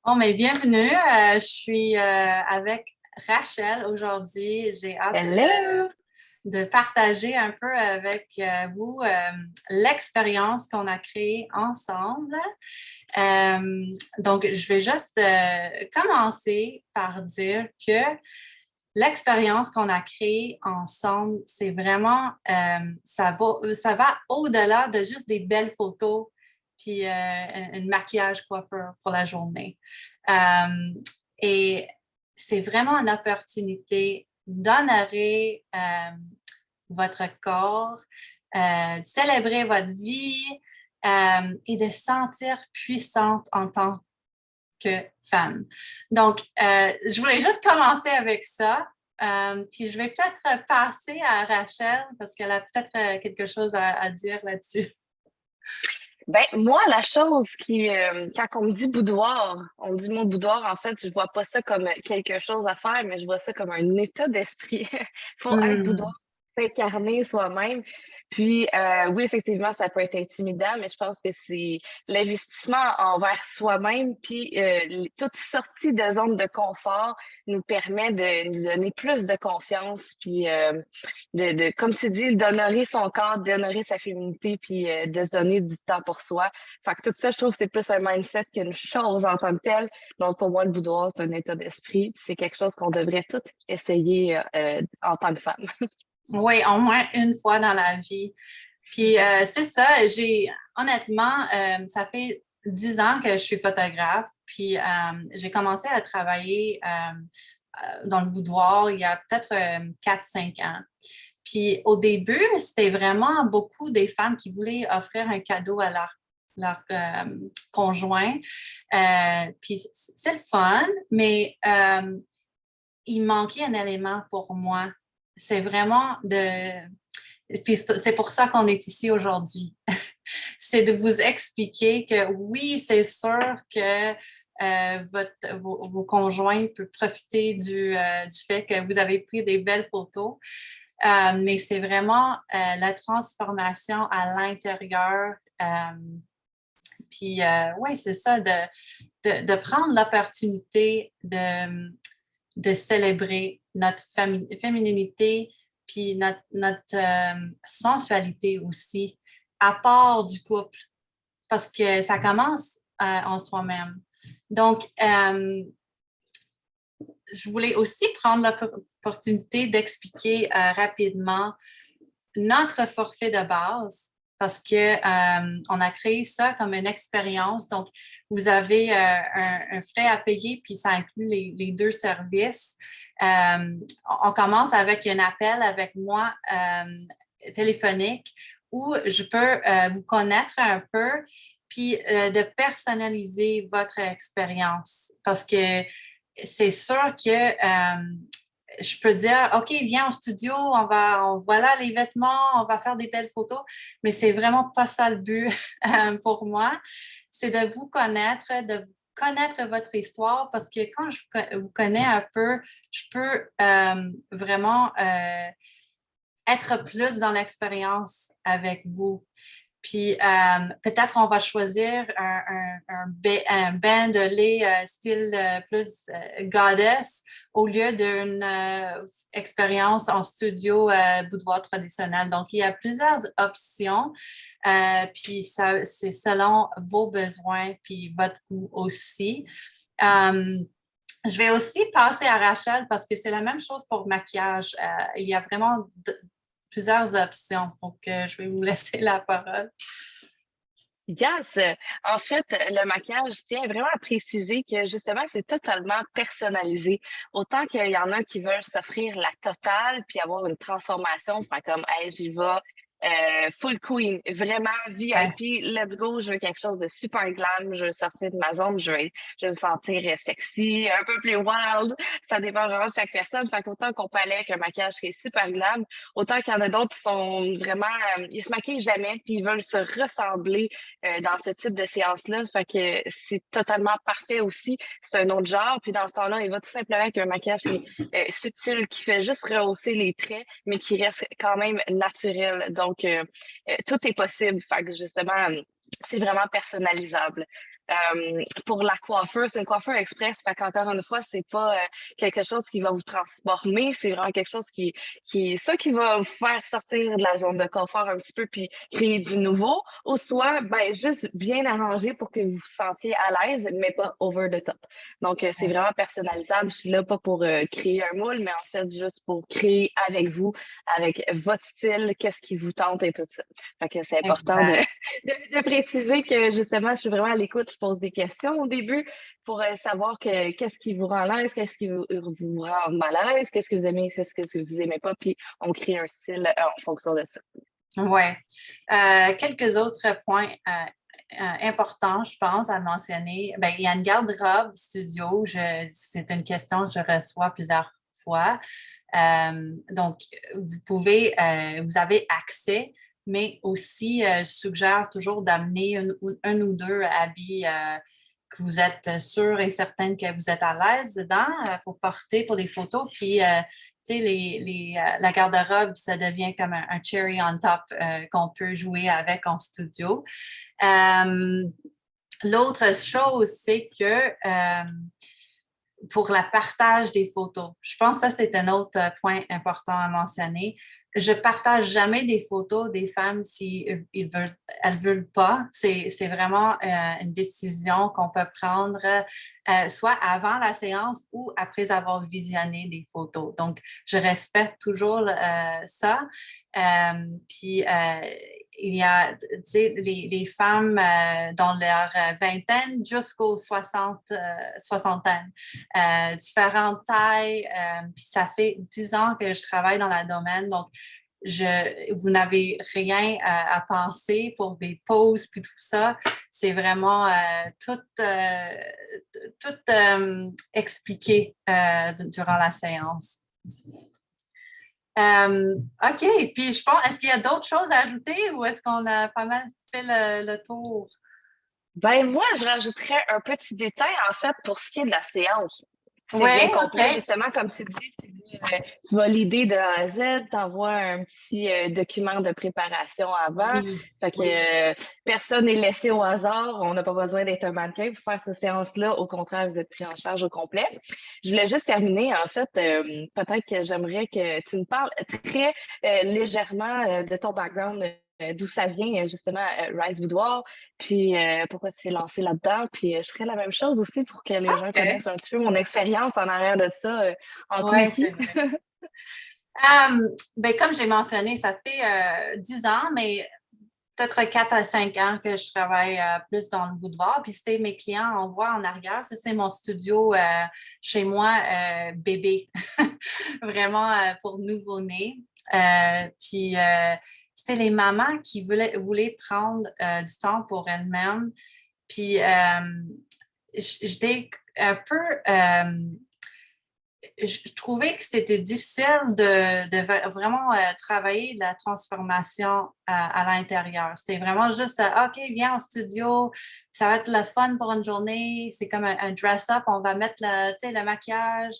Bon, mais bienvenue. Je suis avec Rachel aujourd'hui. J'ai hâte Hello! de partager un peu avec vous l'expérience qu'on a créée ensemble. Donc, je vais juste commencer par dire que l'expérience qu'on a créée ensemble, c'est vraiment, ça va au-delà de juste des belles photos puis un maquillage coiffeur pour la journée. Et c'est vraiment une opportunité d'honorer votre corps, de célébrer votre vie et de se sentir puissante en tant que femme. Donc, je voulais juste commencer avec ça. Puis je vais peut-être passer à Rachel parce qu'elle a peut-être quelque chose à dire là-dessus. Ben, moi, la chose quand on me dit boudoir, on me dit le mot boudoir, en fait, je vois pas ça comme quelque chose à faire, mais je vois ça comme un état d'esprit. Faut être boudoir, Hmm. s'incarner soi-même. Puis, oui, effectivement, ça peut être intimidant, mais je pense que c'est l'investissement envers soi-même, puis toute sortie de zone de confort nous permet de nous donner plus de confiance, puis comme tu dis, d'honorer son corps, d'honorer sa féminité, puis de se donner du temps pour soi. Fait que tout ça, je trouve que c'est plus un mindset qu'une chose en tant que telle. Donc, pour moi, le boudoir, c'est un état d'esprit. Puis c'est quelque chose qu'on devrait toutes essayer en tant que femme. Oui, au moins une fois dans la vie. Puis c'est ça, honnêtement, ça fait 10 ans que je suis photographe. Puis j'ai commencé à travailler dans le boudoir il y a peut-être 4-5 ans. Puis au début, c'était vraiment beaucoup des femmes qui voulaient offrir un cadeau à leur conjoint. Puis c'est le fun, mais il manquait un élément pour moi. C'est vraiment de... Puis c'est pour ça qu'on est ici aujourd'hui. C'est de vous expliquer que oui, c'est sûr que vos conjoints peuvent profiter du fait que vous avez pris des belles photos, mais c'est vraiment la transformation à l'intérieur. Puis oui, c'est ça, de prendre l'opportunité de célébrer notre fémininité, puis notre sensualité aussi, à part du couple, parce que ça commence en soi-même. Donc, je voulais aussi prendre l'opportunité d'expliquer rapidement notre forfait de base parce que on a créé ça comme une expérience. Donc, vous avez un frais à payer, puis ça inclut les deux services. On commence avec un appel avec moi téléphonique où je peux vous connaître un peu, puis de personnaliser votre expérience. Parce que c'est sûr que je peux dire, OK, viens au studio, voilà les vêtements, on va faire des belles photos, mais c'est vraiment pas ça le but pour moi. C'est de vous connaître, de connaître votre histoire, parce que quand je vous connais un peu, je peux vraiment être plus dans l'expérience avec vous. Puis peut-être on va choisir un bain de lait style plus goddess au lieu d'une expérience en studio boudoir traditionnel. Donc, il y a plusieurs options. Puis ça, c'est selon vos besoins puis votre goût aussi. Euh, je vais aussi passer à Rachel parce que c'est la même chose pour maquillage. Il y a vraiment plusieurs options. Donc, je vais vous laisser la parole. Yes! En fait, le maquillage, je tiens vraiment à préciser que justement, c'est totalement personnalisé. Autant qu'il y en a qui veulent s'offrir la totale puis avoir une transformation, faire comme, hey, j'y vais, full queen, vraiment Ouais. VIP, let's go, je veux quelque chose de super glam, je veux sortir de ma zone, je veux me sentir sexy, un peu plus wild. Ça dépend vraiment de chaque personne. Fait qu'autant qu'on peut aller avec un maquillage qui est super glam, autant qu'il y en a d'autres qui sont vraiment, ils se maquillent jamais puis ils veulent se ressembler dans ce type de séance-là. Fait que c'est totalement parfait aussi. C'est un autre genre. Puis dans ce temps-là, il va tout simplement avec un maquillage qui est subtil, qui fait juste rehausser les traits, mais qui reste quand même naturel. Donc, tout est possible. Fait que justement, c'est vraiment personnalisable. Pour la coiffure, c'est une coiffure express. Fait qu'encore une fois, c'est pas quelque chose qui va vous transformer. C'est vraiment quelque chose qui est ça qui va vous faire sortir de la zone de confort un petit peu puis créer du nouveau. Ou soit, ben, juste bien arrangé pour que vous vous sentiez à l'aise, mais pas over the top. Donc, c'est vraiment personnalisable. Je suis là pas pour créer un moule, mais en fait, juste pour créer avec vous, avec votre style, qu'est-ce qui vous tente et tout ça. Fait que c'est important de, Exact. de préciser que justement, je suis vraiment à l'écoute. Je pose des questions au début pour savoir qu'est-ce qui vous rend à l'aise, qu'est-ce qui vous rend mal à l'aise, qu'est-ce que vous aimez, qu'est-ce que vous aimez pas, puis on crée un style en fonction de ça. Oui. Quelques autres points importants, je pense, à mentionner. Bien, il y a une garde-robe studio. C'est une question que je reçois plusieurs fois. Donc, vous avez accès, mais aussi, je suggère toujours d'amener un ou deux habits que vous êtes sûr et certaine que vous êtes à l'aise dedans pour porter pour des photos. Puis, tu sais, la garde-robe, ça devient comme un cherry on top qu'on peut jouer avec en studio. L'autre chose, c'est que pour le partage des photos. Je pense que ça, c'est un autre point important à mentionner. Je ne partage jamais des photos des femmes si elles veulent pas. C'est vraiment une décision qu'on peut prendre soit avant la séance ou après avoir visionné des photos. Donc, je respecte toujours ça. Puis, il y a les femmes dans leur vingtaine jusqu'aux soixantaine. Différentes tailles. Puis ça fait 10 ans que je travaille dans le domaine, donc vous n'avez rien à penser pour des pauses puis tout ça. C'est vraiment tout expliqué durant la séance. OK. Puis je pense, est-ce qu'il y a d'autres choses à ajouter ou est-ce qu'on a pas mal fait le tour? Ben, moi, je rajouterais un petit détail, en fait, pour ce qui est de la séance. C'est Oui, bien complet, OK. justement, comme tu dis, tu vas l'idée de A à Z, t'envoies un petit document de préparation avant. Oui, Fait que oui. personne n'est laissé au hasard. On n'a pas besoin d'être un mannequin pour faire cette séance-là. Au contraire, vous êtes pris en charge au complet. Je voulais juste terminer, en fait, peut-être que j'aimerais que tu me parles très légèrement de ton background. D'où ça vient, justement, Rise Boudoir, puis pourquoi tu t'es lancé là-dedans. Puis je ferais la même chose aussi pour que les gens OK. connaissent un petit peu mon expérience en arrière de ça, en Oui, c'est quickie. vrai. Ben, comme j'ai mentionné, ça fait 10 ans, mais peut-être 4 à 5 ans que je travaille plus dans le boudoir. Puis c'était mes clients, on voit en arrière, ça c'est mon studio chez moi, bébé, vraiment pour nouveau-né. Puis c'était les mamans qui voulaient prendre du temps pour elles-mêmes. Puis j'étais un peu je trouvais que c'était difficile de vraiment travailler la transformation à l'intérieur. C'était vraiment juste, OK, viens au studio, ça va être le fun pour une journée. C'est comme un dress-up, on va mettre le maquillage.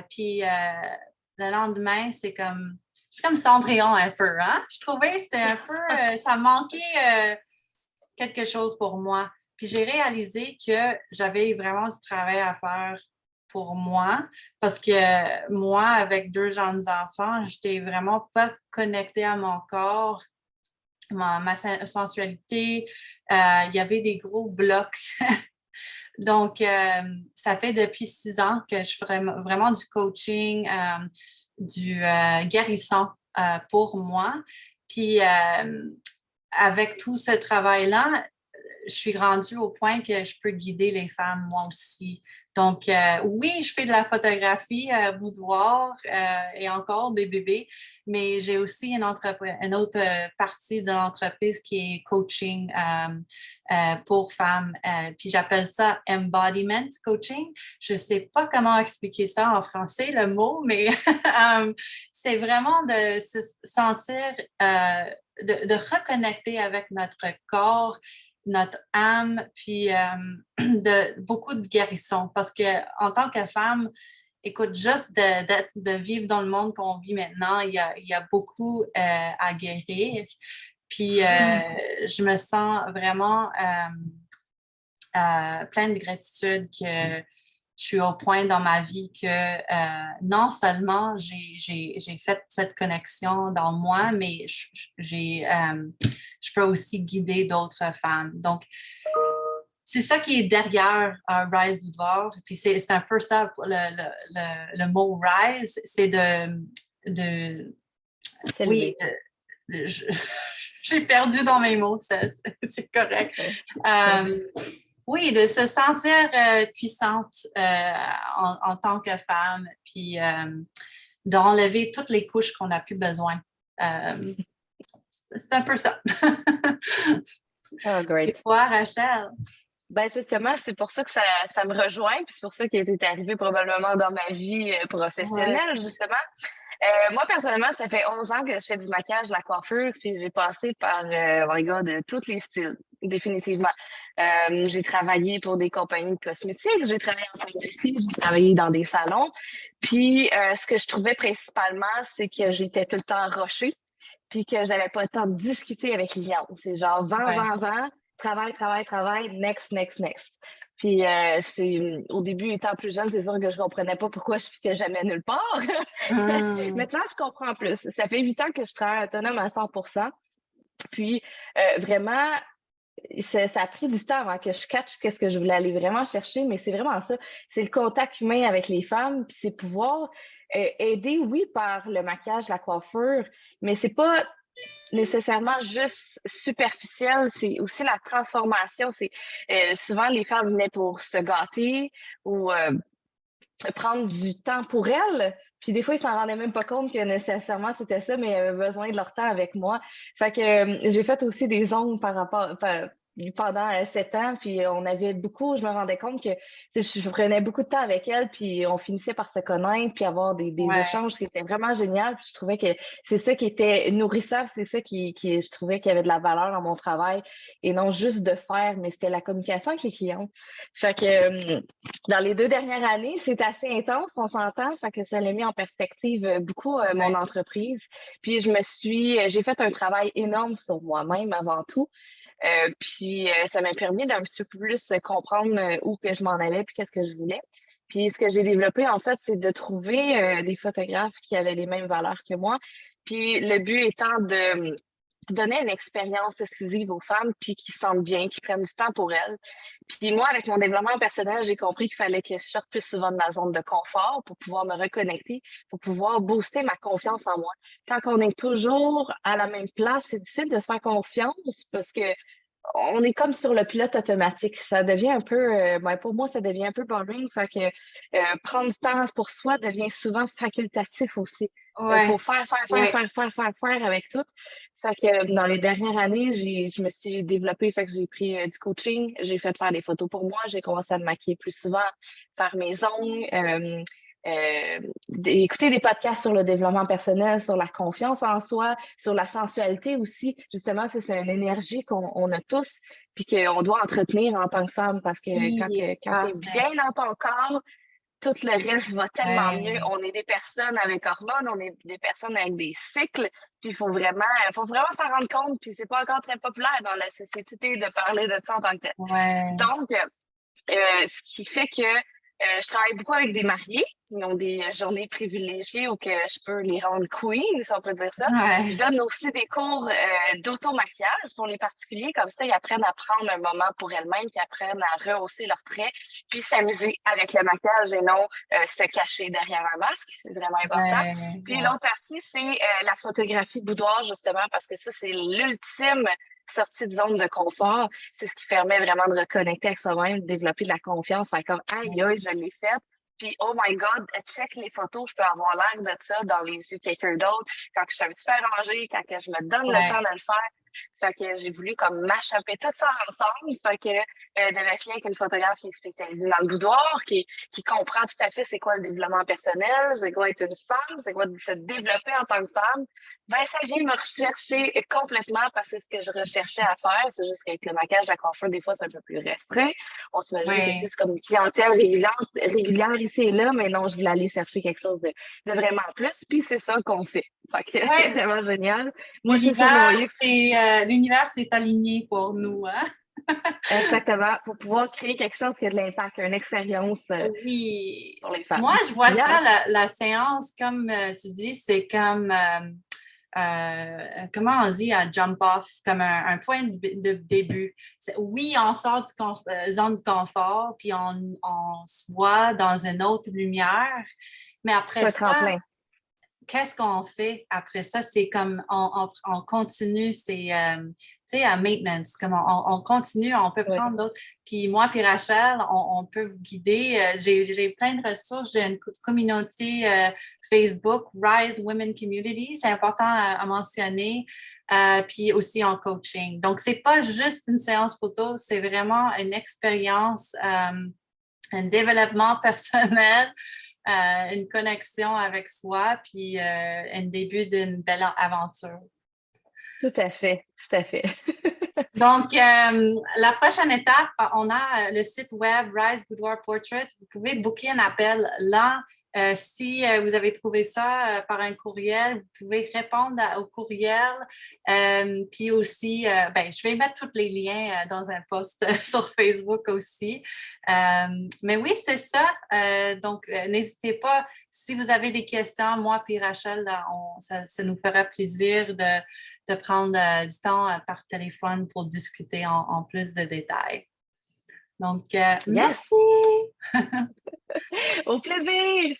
Puis le lendemain, je suis comme Cendrillon un peu, hein? Je trouvais que c'était un peu, ça manquait quelque chose pour moi. Puis j'ai réalisé que j'avais vraiment du travail à faire pour moi parce que moi, avec 2 jeunes enfants, je n'étais vraiment pas connectée à mon corps, ma sensualité. Il y avait des gros blocs. Donc, ça fait depuis 6 ans que je fais vraiment du coaching, du guérison pour moi. Puis, avec tout ce travail-là, je suis rendue au point que je peux guider les femmes moi aussi. Donc, oui, je fais de la photographie boudoir et encore des bébés, mais j'ai aussi une autre partie de l'entreprise qui est coaching pour femmes. Puis j'appelle ça embodiment coaching. Je ne sais pas comment expliquer ça en français, le mot, mais c'est vraiment de se sentir, de reconnecter avec notre corps, notre âme, puis beaucoup de guérison. Parce qu'en tant que femme, écoute, juste de vivre dans le monde qu'on vit maintenant, il y a beaucoup à guérir. Puis je me sens vraiment pleine de gratitude que je suis au point dans ma vie que non seulement j'ai fait cette connexion dans moi, mais je peux aussi guider d'autres femmes. Donc, c'est ça qui est derrière Rise Boudoir. Puis c'est un peu ça, le mot Rise, c'est oui, j'ai perdu dans mes mots, c'est correct. Oui, de se sentir puissante en tant que femme, puis d'enlever toutes les couches qu'on n'a plus besoin. C'est un peu ça. Oh, great. Et toi, Rachel? Ben justement, c'est pour ça que ça me rejoint, puis c'est pour ça qu'il est arrivé probablement dans ma vie professionnelle, justement. Moi, personnellement, ça fait 11 ans que je fais du maquillage, de la coiffure, puis j'ai passé par, my God, de tous les styles, définitivement. J'ai travaillé pour des compagnies de cosmétiques, j'ai travaillé en pharmacie, j'ai travaillé dans des salons. Puis, ce que je trouvais principalement, c'est que j'étais tout le temps rushée, puis que j'avais pas le temps de discuter avec les clients. C'est genre vent, travail, next. Puis au début, étant plus jeune, c'est sûr que je comprenais pas pourquoi je fitais jamais nulle part. Maintenant, je comprends plus. Ça fait 8 ans que je travaille autonome à 100%. Puis vraiment, ça a pris du temps avant que je catch qu'est-ce que je voulais aller vraiment chercher, mais c'est vraiment ça. C'est le contact humain avec les femmes, puis c'est pouvoir aider, oui, par le maquillage, la coiffure, mais c'est pas nécessairement juste superficiel, c'est aussi la transformation. C'est souvent les femmes venaient pour se gâter ou prendre du temps pour elles. Puis des fois, ils s'en rendaient même pas compte que nécessairement c'était ça, mais ils avaient besoin de leur temps avec moi. Fait que j'ai fait aussi des ongles pendant 7 ans, puis on avait beaucoup, je me rendais compte que je prenais beaucoup de temps avec elles, puis on finissait par se connaître, puis avoir des échanges qui étaient vraiment géniaux. Puis je trouvais que c'est ça qui était nourrissant, c'est ça je trouvais qu'il y avait de la valeur dans mon travail, et non juste de faire, mais c'était la communication avec les clients. Fait que dans les 2 dernières années, c'est assez intense, on s'entend, fait que ça l'a mis en perspective beaucoup mon entreprise. Puis j'ai fait un travail énorme sur moi-même avant tout. Puis ça m'a permis d'un petit peu plus comprendre où que je m'en allais puis qu'est-ce que je voulais. Puis ce que j'ai développé, en fait, c'est de trouver des photographes qui avaient les mêmes valeurs que moi. Puis le but étant de donner une expérience exclusive aux femmes, puis qui se sentent bien, qui prennent du temps pour elles. Puis moi, avec mon développement personnel, j'ai compris qu'il fallait que je sorte plus souvent de ma zone de confort pour pouvoir me reconnecter, pour pouvoir booster ma confiance en moi. Quand on est toujours à la même place, c'est difficile de se faire confiance parce que on est comme sur le pilote automatique. Ça devient un peu, pour moi, ça devient un peu boring. Fait que prendre du temps pour soi devient souvent facultatif aussi. Il faut faire avec tout. Fait que dans les dernières années, je me suis développée, fait que j'ai pris du coaching, j'ai fait faire des photos pour moi, j'ai commencé à me maquiller plus souvent, faire mes ongles, écouter des podcasts sur le développement personnel, sur la confiance en soi, sur la sensualité aussi. Justement, c'est une énergie qu'on a tous, puis qu'on doit entretenir en tant que femme, parce que quand tu es bien dans ton corps, tout le reste va tellement mieux. On est des personnes avec hormones, on est des personnes avec des cycles, puis faut vraiment s'en rendre compte, puis c'est pas encore très populaire dans la société de parler de ça en tant que tel. Donc, ce qui fait que je travaille beaucoup avec des mariés qui ont des journées privilégiées où que je peux les rendre queen, si on peut dire ça. Je donne aussi des cours d'auto-maquillage pour les particuliers. Comme ça, ils apprennent à prendre un moment pour elles-mêmes, qu'ils apprennent à rehausser leurs traits, puis s'amuser avec le maquillage et non se cacher derrière un masque. C'est vraiment important. Puis l'autre partie, c'est la photographie boudoir, justement, parce que ça, c'est l'ultime sortie de zone de confort. C'est ce qui permet vraiment de reconnecter avec soi-même, de développer de la confiance. Fait comme, aïe, je l'ai faite. Puis, oh my God, check les photos, je peux avoir l'air de ça dans les yeux de quelqu'un d'autre. Quand je suis un petit peu arrangée, quand que je me donne le temps de le faire. Fait que j'ai voulu comme m'échapper tout ça ensemble. Fait que de m'affilier avec une photographe qui est spécialisée dans le boudoir, qui comprend tout à fait c'est quoi le développement personnel, c'est quoi être une femme, c'est quoi de se développer en tant que femme. Ben, ça vient me rechercher complètement parce que c'est ce que je recherchais à faire. C'est juste qu'avec le maquillage, la coiffure, des fois, c'est un peu plus restreint. On s'imagine que c'est comme une clientèle régulière ici et là, mais non, je voulais aller chercher quelque chose de vraiment plus. Puis c'est ça qu'on fait. Fait que c'est vraiment génial. Moi, l'univers s'est aligné pour nous. Hein? Exactement, pour pouvoir créer quelque chose qui a de l'impact, une expérience Oui. pour les femmes. Moi, je vois ça, Yes, la séance, comme tu dis, c'est comme, comment on dit, un jump off, comme un point de début. Oui, on sort du zone de confort, puis on se voit dans une autre lumière, mais c'est après un ça, tremplin. qu'est-ce qu'on fait après ça? C'est comme on continue, c'est tu sais, à maintenance, comme on continue, on peut Oui. prendre d'autres. Puis moi, puis Rachel, on peut vous guider. J'ai plein de ressources. J'ai une communauté Facebook, Rise Women Community, c'est important à mentionner. Puis aussi en coaching. Donc, c'est pas juste une séance photo, c'est vraiment une expérience, un développement personnel, une connexion avec soi, puis un début d'une belle aventure. Tout à fait, tout à fait. Donc, la prochaine étape, on a le site web Rise Boudoir Portrait. Vous pouvez booker un appel là. Si vous avez trouvé ça par un courriel, vous pouvez répondre au courriel. Puis aussi, je vais mettre tous les liens dans un post sur Facebook aussi. Mais oui, c'est ça. Donc, n'hésitez pas. Si vous avez des questions, moi puis Rachel, là, ça nous fera plaisir de prendre du temps par téléphone pour discuter en plus de détails. Donc, Yes, merci! au plaisir!